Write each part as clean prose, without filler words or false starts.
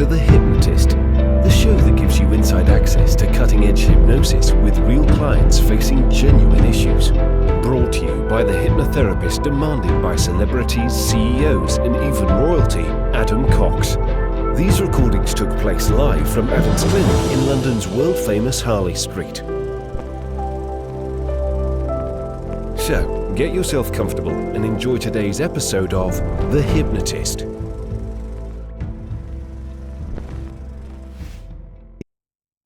to The Hypnotist, the show that gives you inside access to cutting-edge hypnosis with real clients facing genuine issues. Brought to you by the hypnotherapist demanded by celebrities, CEOs, and even royalty, Adam Cox. These recordings took place live from Adam's clinic in London's world-famous Harley Street. So, get yourself comfortable and enjoy today's episode of The Hypnotist.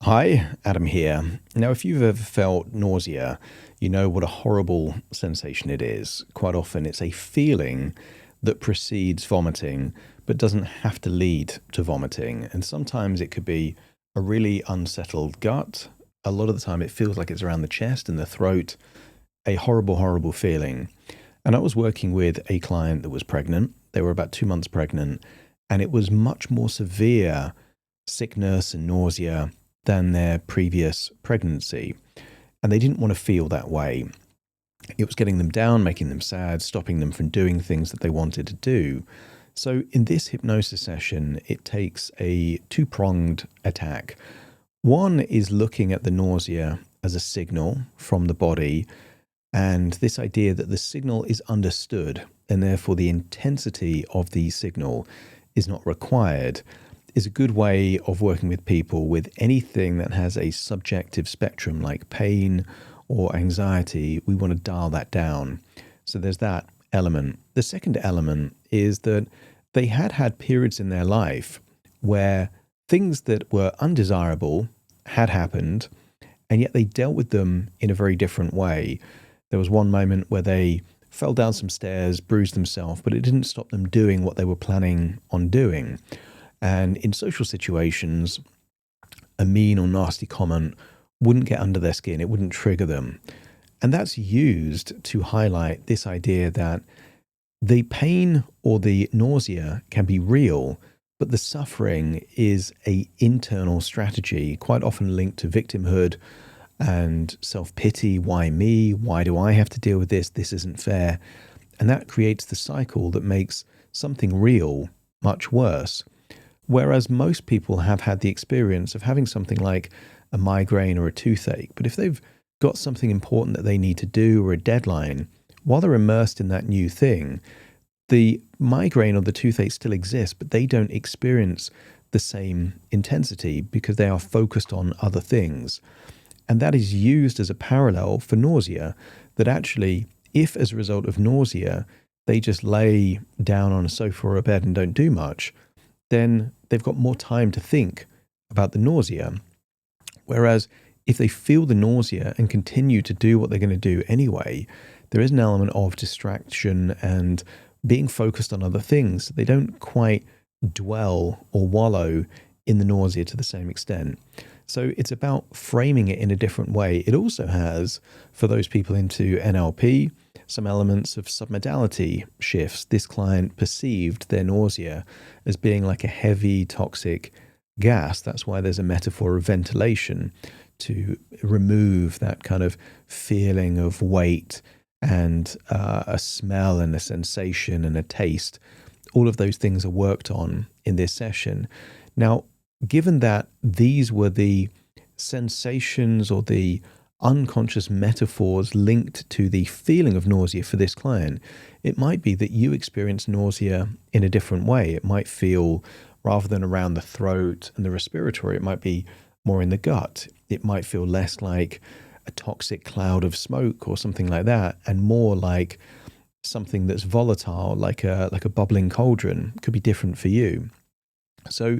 Hi, Adam here. Now, if you've ever felt nausea, you know what a horrible sensation it is. Quite often it's a feeling that precedes vomiting, but doesn't have to lead to vomiting. And sometimes it could be a really unsettled gut. A lot of the time it feels like it's around the chest and the throat. A horrible, horrible feeling. And I was working with a client that was pregnant. They were about 2 months pregnant, and it was much more severe sickness and nausea than their previous pregnancy. And they didn't want to feel that way. It was getting them down, making them sad, stopping them from doing things that they wanted to do. So in this hypnosis session, it takes a two-pronged attack. One is looking at the nausea as a signal from the body, and this idea that the signal is understood, and therefore the intensity of the signal is not required, is a good way of working with people with anything that has a subjective spectrum like pain or anxiety. We want to dial that down. So there's that element. The second element is that they had periods in their life where things that were undesirable had happened, and yet they dealt with them in a very different way. There was one moment where they fell down some stairs, bruised themselves, but it didn't stop them doing what they were planning on doing. And in social situations, a mean or nasty comment wouldn't get under their skin. It wouldn't trigger them. And that's used to highlight this idea that the pain or the nausea can be real, but the suffering is an internal strategy, quite often linked to victimhood and self-pity. Why me? Why do I have to deal with this? This isn't fair. And that creates the cycle that makes something real much worse. Whereas most people have had the experience of having something like a migraine or a toothache, but if they've got something important that they need to do or a deadline, while they're immersed in that new thing, the migraine or the toothache still exists, but they don't experience the same intensity because they are focused on other things. And that is used as a parallel for nausea, that actually, if as a result of nausea, they just lay down on a sofa or a bed and don't do much, then they've got more time to think about the nausea. Whereas if they feel the nausea and continue to do what they're going to do anyway, there is an element of distraction and being focused on other things. They don't quite dwell or wallow in the nausea to the same extent. So it's about framing it in a different way. It also has, for those people into NLP, some elements of submodality shifts. This client perceived their nausea as being like a heavy, toxic gas. That's why there's a metaphor of ventilation, to remove that kind of feeling of weight and a smell and a sensation and a taste. All of those things are worked on in this session. Now, given that these were the sensations or the unconscious metaphors linked to the feeling of nausea for this client, it might be that you experience nausea in a different way. It might feel, rather than around the throat and the respiratory, it might be more in the gut. It might feel less like a toxic cloud of smoke or something like that, and more like something that's volatile, like a bubbling cauldron. It could be different for you. So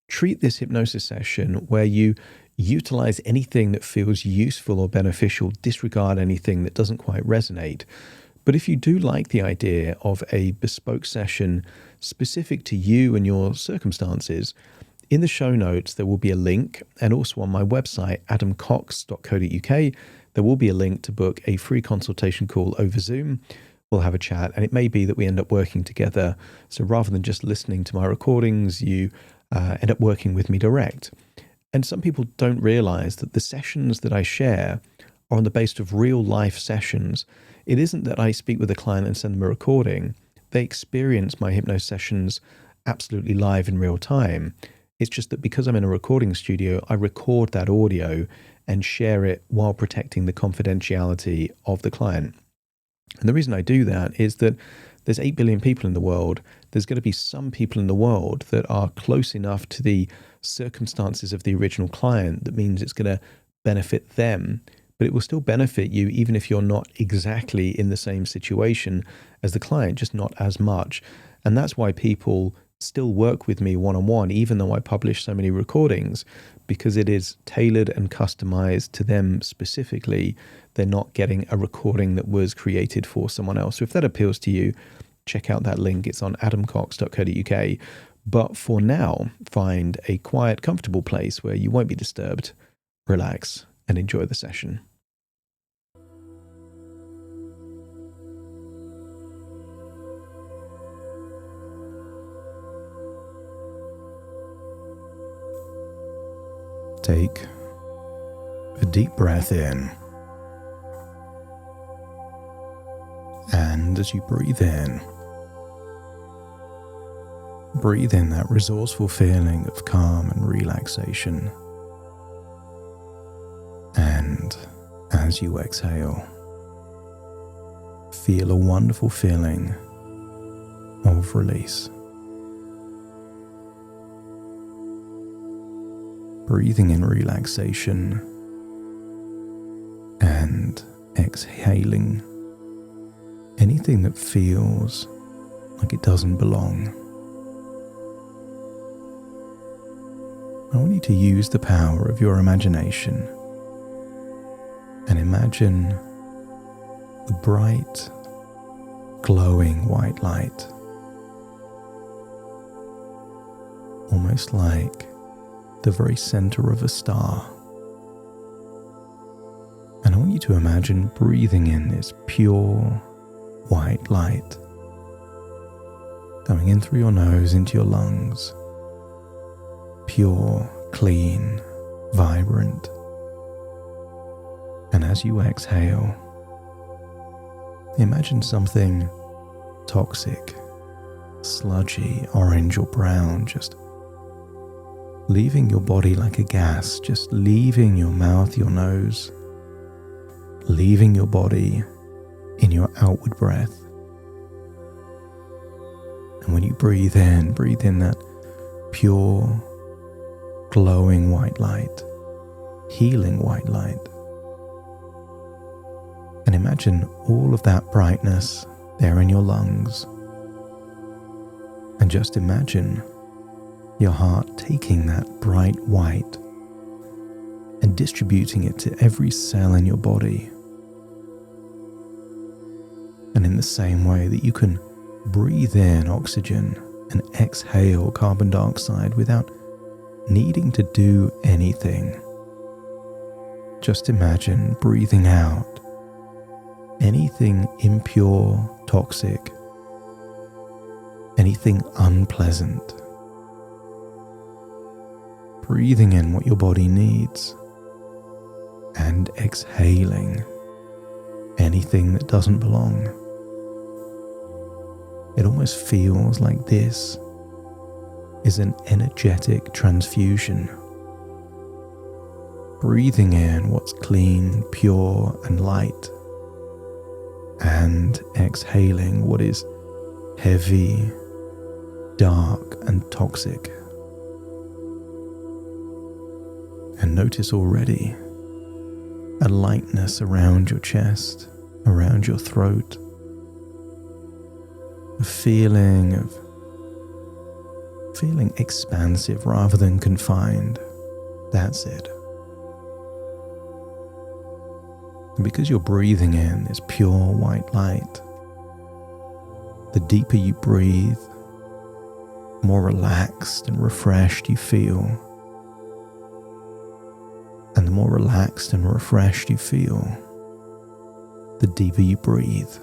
treat this hypnosis session where you utilize anything that feels useful or beneficial, disregard anything that doesn't quite resonate. But if you do like the idea of a bespoke session specific to you and your circumstances, in the show notes there will be a link, and also on my website, adamcox.co.uk, there will be a link to book a free consultation call over Zoom. We'll have a chat, and it may be that we end up working together. So rather than just listening to my recordings, you end up working with me direct. And some people don't realize that the sessions that I share are on the basis of real life sessions. It isn't that I speak with a client and send them a recording. They experience my hypnosis sessions absolutely live in real time. It's just that because I'm in a recording studio, I record that audio and share it while protecting the confidentiality of the client. And the reason I do that is that there's 8 billion people in the world. There's going to be some people in the world that are close enough to the circumstances of the original client that means it's going to benefit them, but it will still benefit you even if you're not exactly in the same situation as the client, just not as much. And that's why people still work with me one-on-one, even though I publish so many recordings, because it is tailored and customized to them specifically. They're not getting a recording that was created for someone else. So if that appeals to you, check out that link. It's on adamcox.co.uk. But for now, find a quiet, comfortable place where you won't be disturbed, relax, and enjoy the session. Take a deep breath in. And as you breathe in that resourceful feeling of calm and relaxation. And as you exhale, feel a wonderful feeling of release. Breathing in relaxation and exhaling anything that feels like it doesn't belong. I want you to use the power of your imagination and imagine a bright, glowing white light, almost like the very center of a star. And I want you to imagine breathing in this pure white light, going in through your nose into your lungs, pure, clean, vibrant. And as you exhale, imagine something toxic, sludgy, orange or brown, just leaving your body like a gas, just leaving your mouth, your nose, leaving your body in your outward breath. And when you breathe in that pure, glowing white light, healing white light. And imagine all of that brightness there in your lungs. And just imagine your heart taking that bright white and distributing it to every cell in your body. And in the same way that you can breathe in oxygen and exhale carbon dioxide without needing to do anything, just imagine breathing out anything impure, toxic, anything unpleasant. Breathing in what your body needs and exhaling anything that doesn't belong. It almost feels like this is an energetic transfusion. Breathing in what's clean, pure, and light, and exhaling what is heavy, dark, and toxic. And notice already a lightness around your chest, around your throat, a feeling expansive rather than confined. That's it. And because you're breathing in this pure white light, the deeper you breathe, the more relaxed and refreshed you feel. And the more relaxed and refreshed you feel, the deeper you breathe.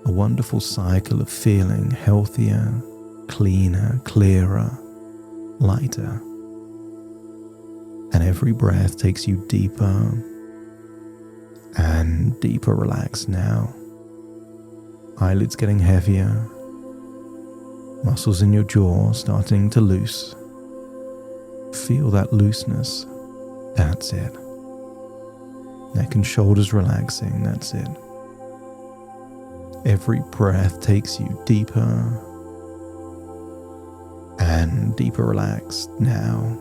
A wonderful cycle of feeling healthier, cleaner, clearer, lighter. And every breath takes you deeper and deeper relaxed now. Eyelids getting heavier, muscles in your jaw starting to loose. Feel that looseness. That's it. Neck and shoulders relaxing. That's it. Every breath takes you deeper and deeper relaxed now.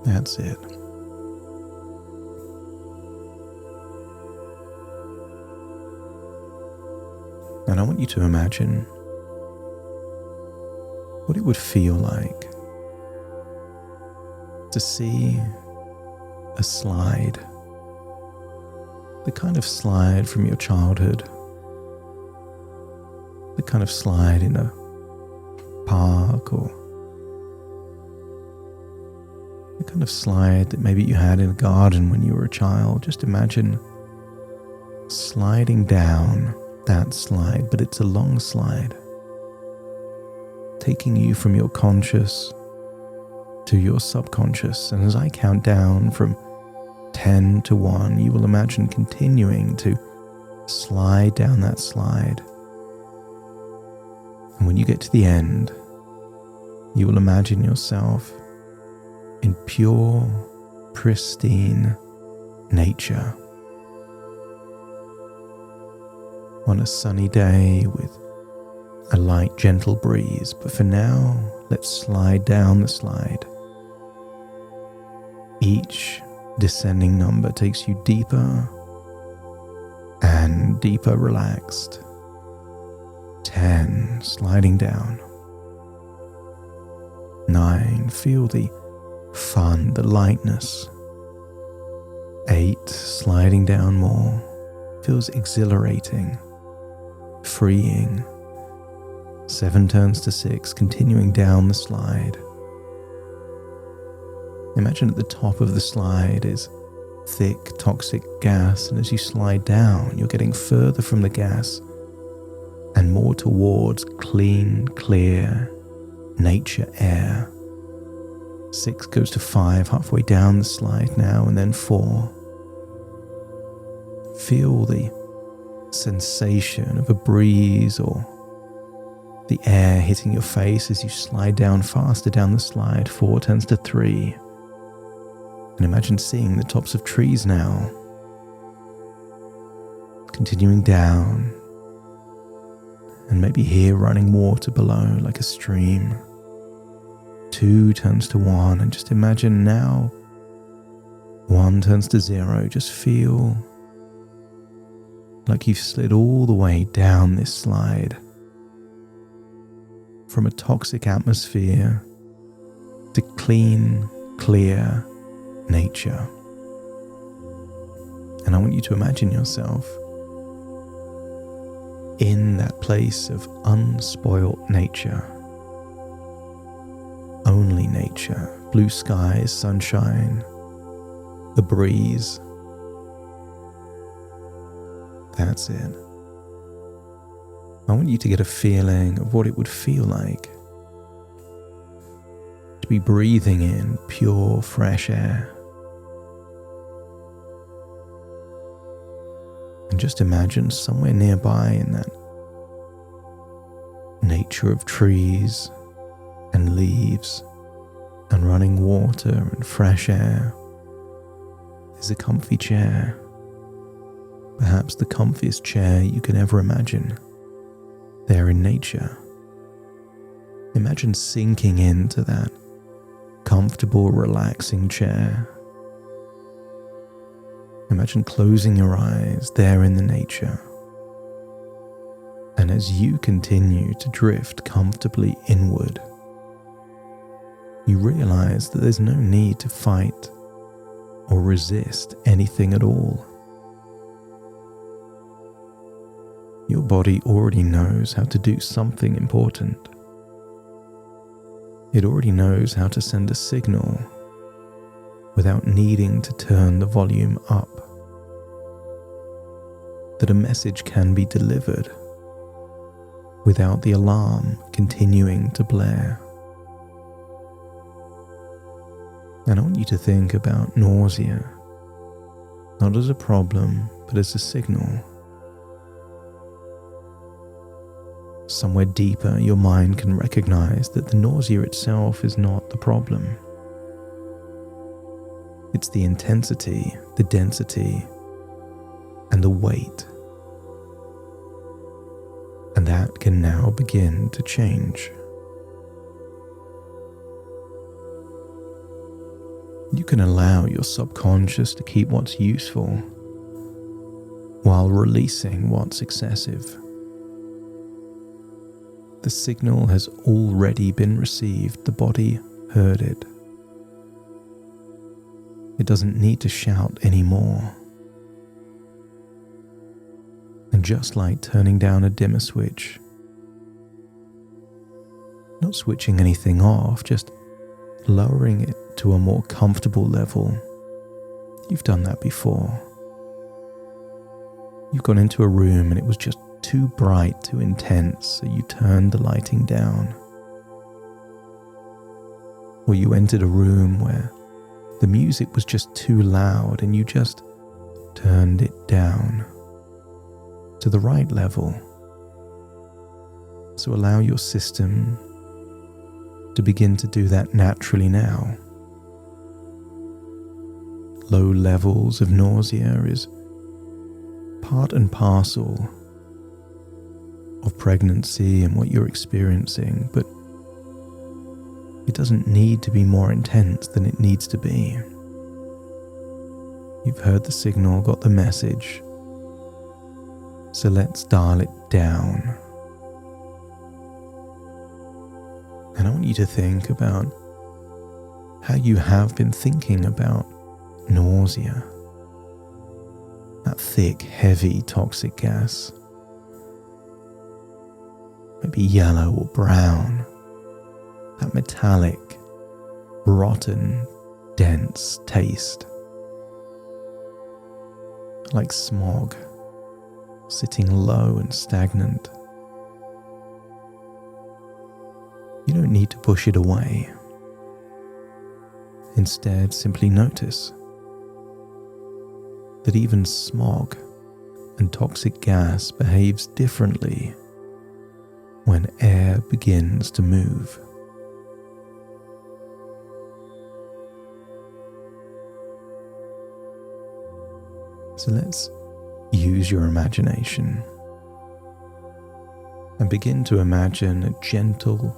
That's it. And I want you to imagine what it would feel like to see a slide, the kind of slide from your childhood, the kind of slide in a park, or the kind of slide that maybe you had in a garden when you were a child. Just imagine sliding down that slide, but it's a long slide, taking you from your conscious to your subconscious. And as I count down from 10 to 1, you will imagine continuing to slide down that slide. And when you get to the end, you will imagine yourself in pure, pristine nature. On a sunny day with a light, gentle breeze. But for now, let's slide down the slide. Each descending number takes you deeper and deeper relaxed. 10, sliding down. 9, feel the fun, the lightness. 8, sliding down more. Feels exhilarating, freeing. 7 turns to 6, continuing down the slide. Imagine at the top of the slide is thick, toxic gas, and as you slide down, you're getting further from the gas and more towards clean, clear nature air. 6 goes to 5, halfway down the slide now, and then 4. Feel the sensation of a breeze or the air hitting your face as you slide down faster down the slide. 4 turns to 3. And imagine seeing the tops of trees now. Continuing down. And maybe hear running water below like a stream. 2 turns to 1, and just imagine now 1 turns to 0. Just feel like you've slid all the way down this slide from a toxic atmosphere to clean, clear nature. And I want you to imagine yourself in that place of unspoilt nature. Only nature, blue skies, sunshine, the breeze. That's it. I want you to get a feeling of what it would feel like to be breathing in pure, fresh air. And just imagine somewhere nearby in that nature of trees and leaves and running water and fresh air, there's a comfy chair, perhaps the comfiest chair you can ever imagine, there in nature. Imagine sinking into that comfortable, relaxing chair. Imagine closing your eyes there in the nature. And as you continue to drift comfortably inward, you realize that there's no need to fight or resist anything at all. Your body already knows how to do something important. It already knows how to send a signal without needing to turn the volume up. That a message can be delivered without the alarm continuing to blare. And I want you to think about nausea, not as a problem, but as a signal. Somewhere deeper, your mind can recognize that the nausea itself is not the problem. It's the intensity, the density, and the weight. And that can now begin to change. You can allow your subconscious to keep what's useful while releasing what's excessive. The signal has already been received. The body heard it. It doesn't need to shout anymore. And just like turning down a dimmer switch, not switching anything off, just lowering it to a more comfortable level. You've done that before. You've gone into a room and it was just too bright, too intense, so you turned the lighting down. Or you entered a room where the music was just too loud and you just turned it down to the right level. So allow your system to begin to do that naturally now. Low levels of nausea is part and parcel of pregnancy and what you're experiencing, but it doesn't need to be more intense than it needs to be. You've heard the signal, got the message, so let's dial it down. And I want you to think about how you have been thinking about nausea, that thick, heavy, toxic gas. Maybe yellow or brown, that metallic, rotten, dense taste. Like smog, sitting low and stagnant. You don't need to push it away. Instead, simply notice that even smog and toxic gas behaves differently when air begins to move. So let's use your imagination and begin to imagine a gentle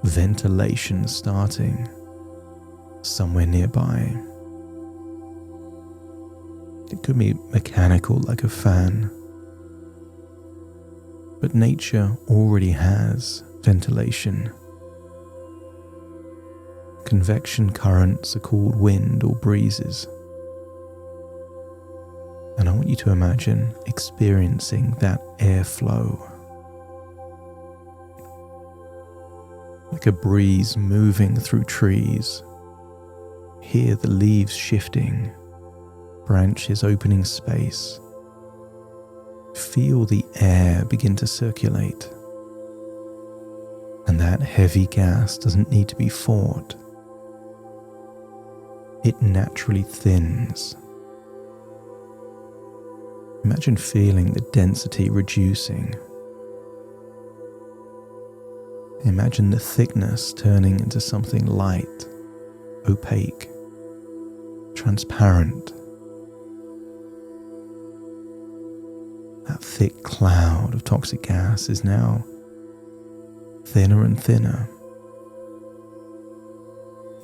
ventilation starting somewhere nearby. It could be mechanical like a fan, but nature already has ventilation. Convection currents are called wind or breezes. And I want you to imagine experiencing that airflow. Like a breeze moving through trees. Hear the leaves shifting, branches opening space. Feel the air begin to circulate. And that heavy gas doesn't need to be fought. It naturally thins. Imagine feeling the density reducing. Imagine the thickness turning into something light, opaque, transparent. That thick cloud of toxic gas is now thinner and thinner.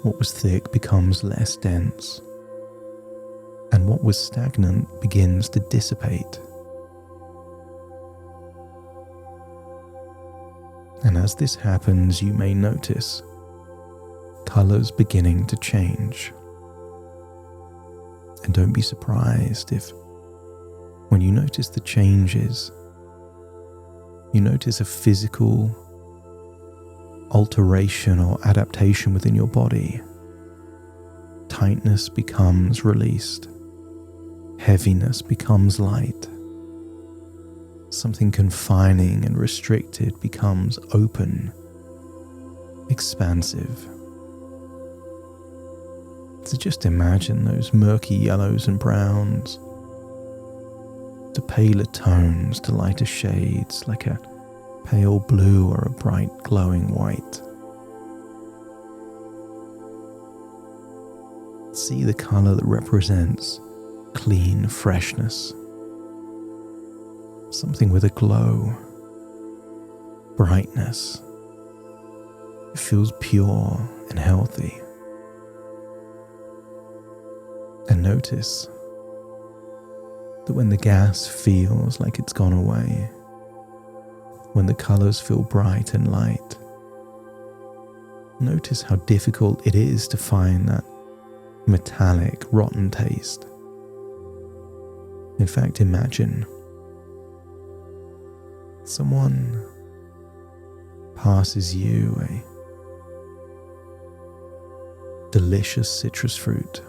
What was thick becomes less dense, and what was stagnant begins to dissipate. And as this happens, you may notice colors beginning to change. And don't be surprised if, when you notice the changes, you notice a physical alteration or adaptation within your body. Tightness becomes released. Heaviness becomes light. Something confining and restricted becomes open, expansive. So just imagine those murky yellows and browns to paler tones to lighter shades, like a pale blue or a bright glowing white. See the color that represents clean freshness, something with a glow, brightness. It feels pure and healthy. And notice that when the gas feels like it's gone away, when the colors feel bright and light, notice how difficult it is to find that metallic, rotten taste. In fact, imagine someone passes you a delicious citrus fruit.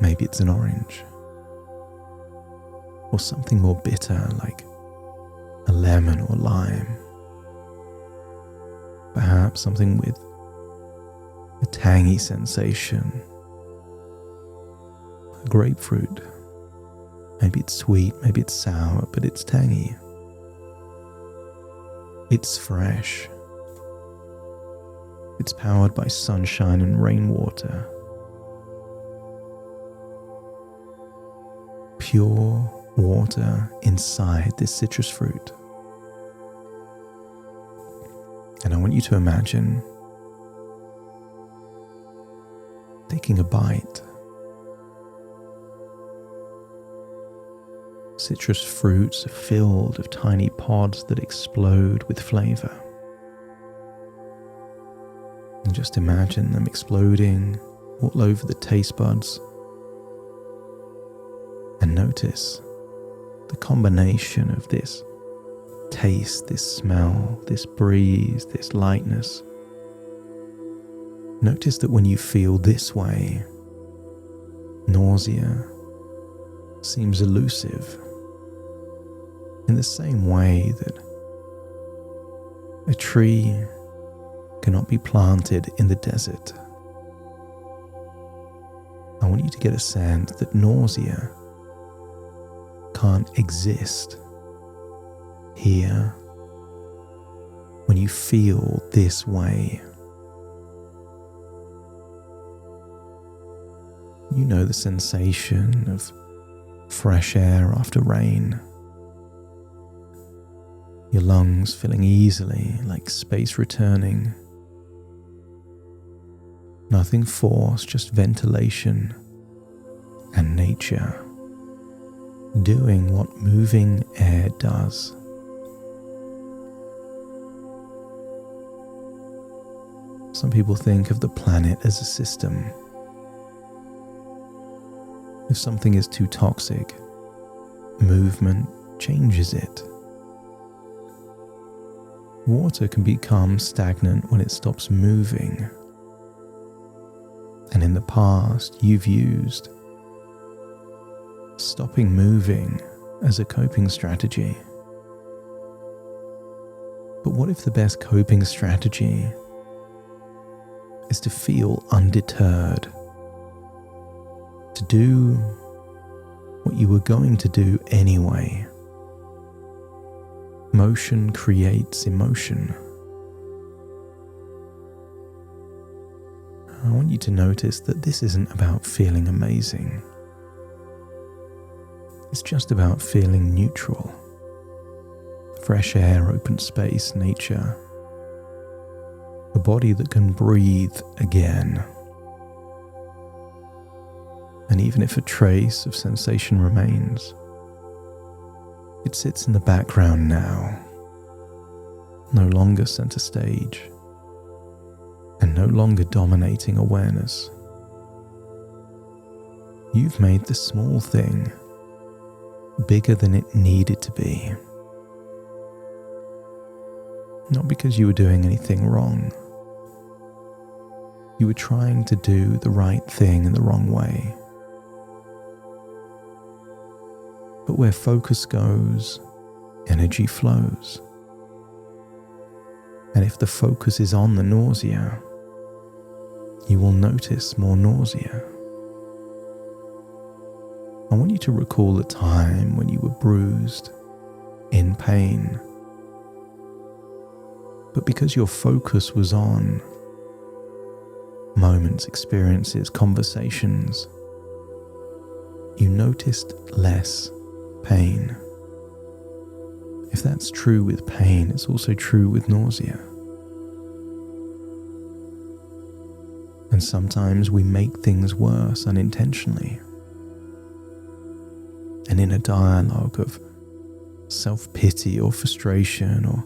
Maybe it's an orange, or something more bitter like a lemon or lime. Perhaps something with a tangy sensation, a grapefruit. Maybe it's sweet, maybe it's sour, but it's tangy. It's fresh. It's powered by sunshine and rainwater. Pure water inside this citrus fruit. And I want you to imagine taking a bite. Citrus fruits are filled with tiny pods that explode with flavor. And just imagine them exploding all over the taste buds. And notice the combination of this taste, this smell, this breeze, this lightness. Notice that when you feel this way, nausea seems elusive, in the same way that a tree cannot be planted in the desert. I want you to get a sense that nausea can't exist here when you feel this way. You know the sensation of fresh air after rain. Your lungs filling easily like space returning. Nothing forced, just ventilation and nature doing what moving air does. Some people think of the planet as a system. If something is too toxic, movement changes it. Water can become stagnant when it stops moving. And in the past, you've used stopping moving as a coping strategy. But what if the best coping strategy is to feel undeterred, to do what you were going to do anyway? Motion creates emotion. I want you to notice that this isn't about feeling amazing. It's just about feeling neutral. Fresh air, open space, nature. A body that can breathe again. And even if a trace of sensation remains, it sits in the background now, no longer center stage, and no longer dominating awareness. You've made the small thing bigger than it needed to be. Not because you were doing anything wrong. You were trying to do the right thing in the wrong way. But where focus goes, energy flows. And if the focus is on the nausea, you will notice more nausea. I want you to recall a time when you were bruised, in pain, but because your focus was on moments, experiences, conversations, you noticed less pain. If that's true with pain, it's also true with nausea. And sometimes we make things worse unintentionally. And in a dialogue of self-pity or frustration or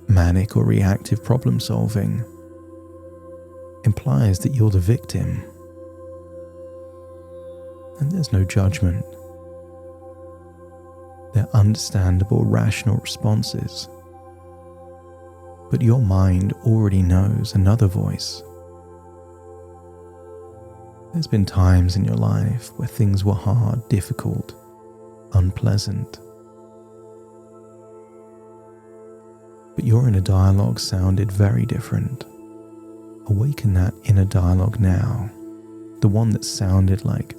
manic or reactive problem solving, implies that you're the victim. And there's no judgment. They're understandable, rational responses. But your mind already knows another voice. There's been times in your life where things were hard, difficult, unpleasant. But your inner dialogue sounded very different. Awaken that inner dialogue now, the one that sounded like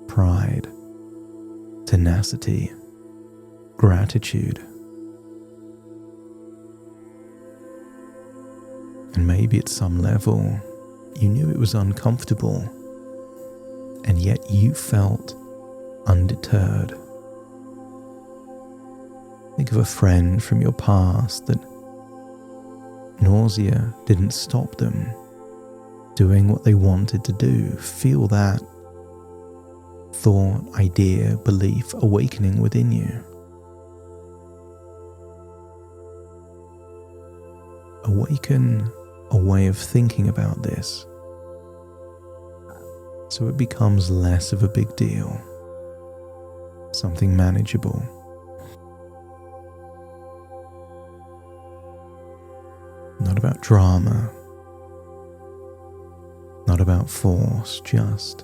pride, tenacity, gratitude. And maybe at some level, you knew it was uncomfortable, and yet you felt undeterred. Think of a friend from your past that nausea didn't stop them doing what they wanted to do. Feel that thought, idea, belief awakening within you. Awaken a way of thinking about this so it becomes less of a big deal, something manageable. Not about drama, not about force, just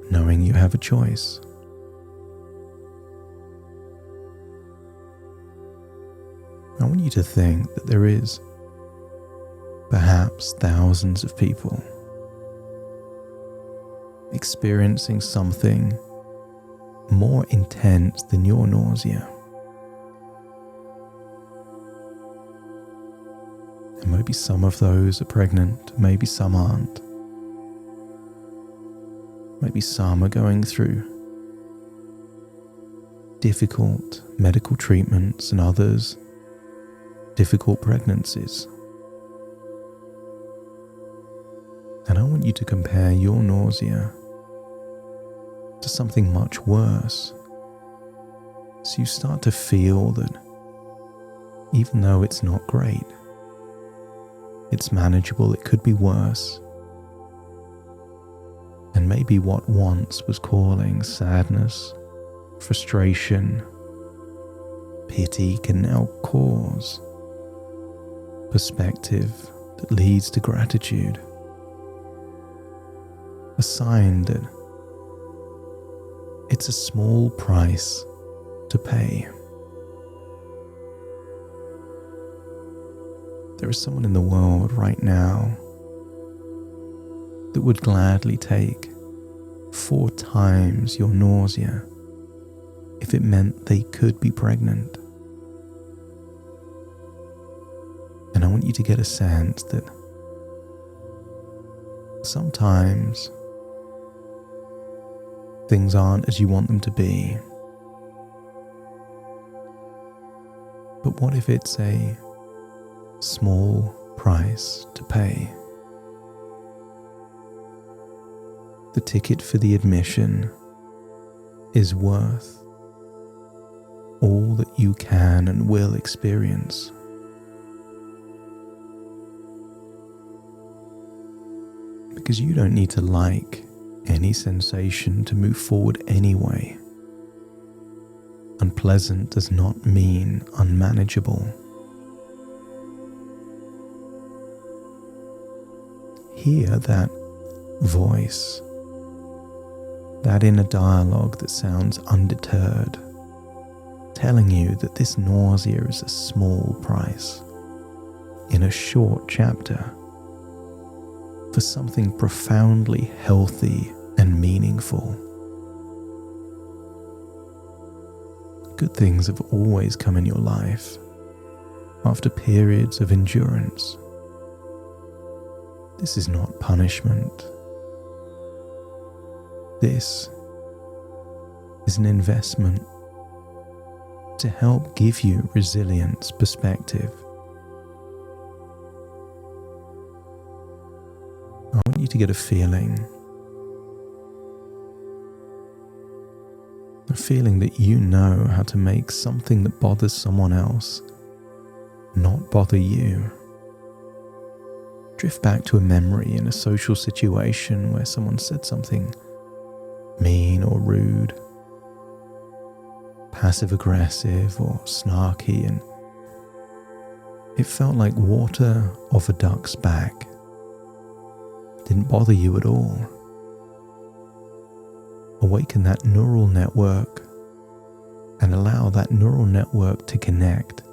knowing you have a choice. I want you to think that there is perhaps thousands of people experiencing something more intense than your nausea. And maybe some of those are pregnant, maybe some aren't. Maybe some are going through difficult medical treatments and others difficult pregnancies. And I want you to compare your nausea to something much worse. So you start to feel that even though it's not great, it's manageable, it could be worse. And maybe what once was calling sadness, frustration, pity can now cause perspective that leads to gratitude. A sign that it's a small price to pay. There is someone in the world right now that would gladly take 4 times your nausea if it meant they could be pregnant. And I want you to get a sense that sometimes things aren't as you want them to be. But what if it's a small price to pay? The ticket for the admission is worth all that you can and will experience. Because you don't need to like any sensation to move forward anyway. Unpleasant does not mean unmanageable. Hear that voice, that inner dialogue that sounds undeterred, telling you that this nausea is a small price in a short chapter for something profoundly healthy and meaningful. Good things have always come in your life after periods of endurance. This is not punishment. This is an investment to help give you resilience perspective. I want you to get a feeling that you know how to make something that bothers someone else not bother you. Drift back to a memory in a social situation where someone said something mean or rude, passive-aggressive or snarky, and it felt like water off a duck's back. Didn't bother you at all. Awaken that neural network and allow that neural network to connect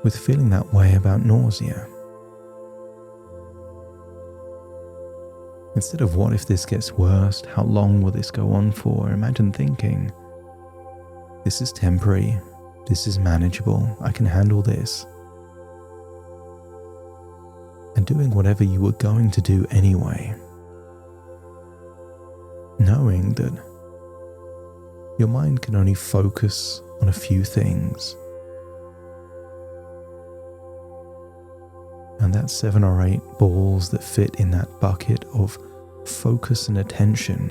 with feeling that way about nausea. Instead of what if this gets worse, how long will this go on for, imagine thinking, this is temporary, this is manageable, I can handle this. And doing whatever you were going to do anyway. Knowing that your mind can only focus on a few things. And that's 7 or 8 balls that fit in that bucket of focus and attention.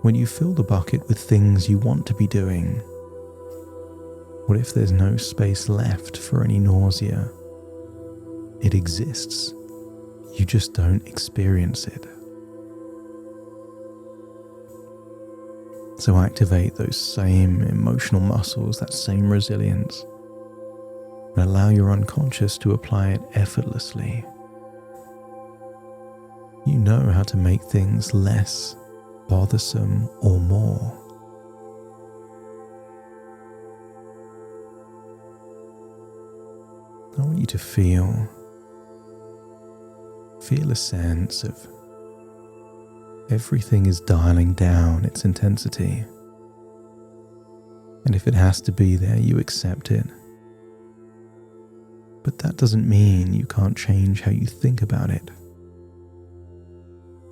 When you fill the bucket with things you want to be doing, what if there's no space left for any nausea? It exists. You just don't experience it. So activate those same emotional muscles, that same resilience, and allow your unconscious to apply it effortlessly. You know how to make things less bothersome or more. I want you to feel a sense of everything is dialing down its intensity. And if it has to be there, you accept it. But that doesn't mean you can't change how you think about it.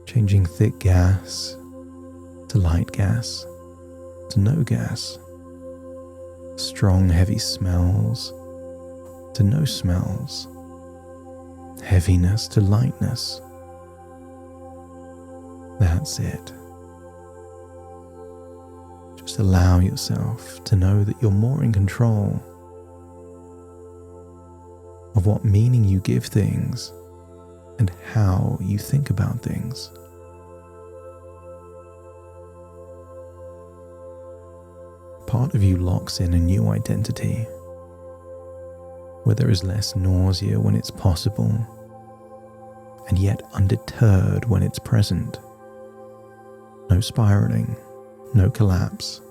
Changing thick gas to light gas to no gas. Strong, heavy smells to no smells. Heaviness to lightness. That's it. Just allow yourself to know that you're more in control of what meaning you give things and how you think about things. Part of you locks in a new identity where there is less nausea when it's possible and yet undeterred when it's present. No spiraling, no collapse,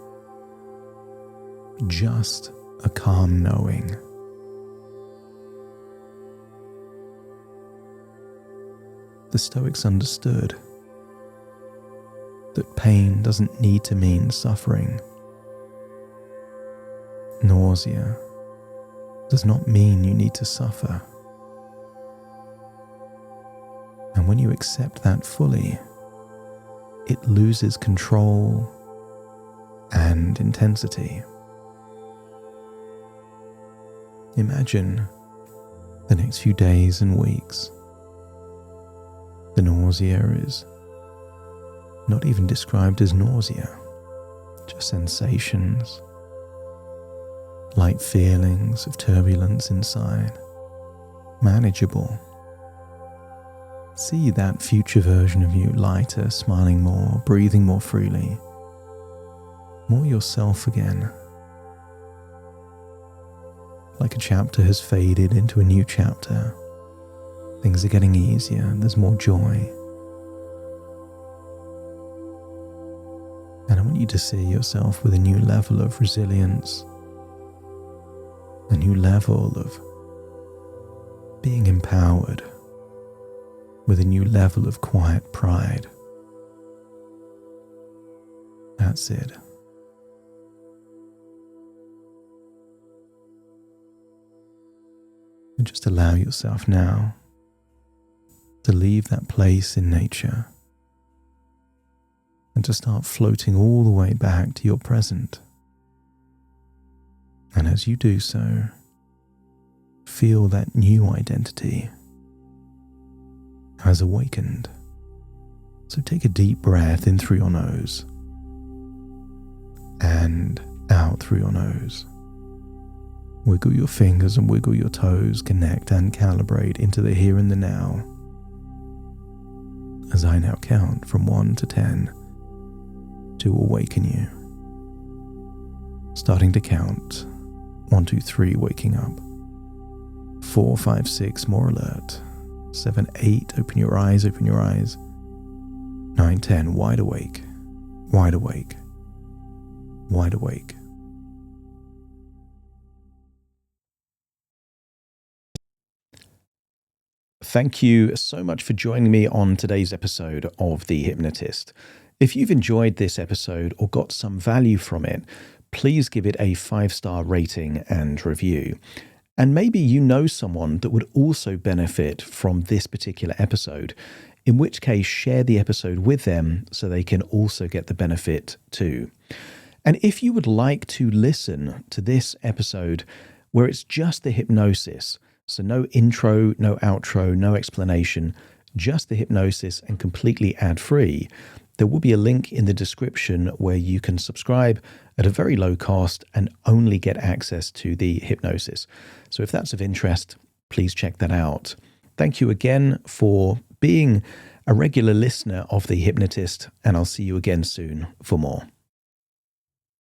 just a calm knowing. The Stoics understood that pain doesn't need to mean suffering. Nausea does not mean you need to suffer. And when you accept that fully, it loses control and intensity. Imagine the next few days and weeks. The nausea is not even described as nausea, just sensations, light feelings of turbulence inside, manageable. See that future version of you lighter, smiling more, breathing more freely, more yourself again. Like a chapter has faded into a new chapter. Things are getting easier, there's more joy. And I want you to see yourself with a new level of resilience, a new level of being empowered, with a new level of quiet pride. That's it. And just allow yourself now to leave that place in nature and to start floating all the way back to your present. And as you do so, feel that new identity has awakened. So take a deep breath in through your nose and out through your nose. Wiggle your fingers and wiggle your toes, connect and calibrate into the here and the now. As I now count from 1 to 10 to awaken you. Starting to count. 1, 2, 3, waking up. 4, 5, 6, more alert. 7, 8, open your eyes, open your eyes. 9, 10, wide awake, wide awake, wide awake. Thank you so much for joining me on today's episode of The Hypnotist. If you've enjoyed this episode or got some value from it, please give it a 5-star rating and review. And maybe you know someone that would also benefit from this particular episode, in which case share the episode with them so they can also get the benefit too. And if you would like to listen to this episode where it's just the hypnosis, so no intro, no outro, no explanation, just the hypnosis and completely ad-free, there will be a link in the description where you can subscribe at a very low cost and only get access to the hypnosis. So if that's of interest, please check that out. Thank you again for being a regular listener of The Hypnotist, and I'll see you again soon for more.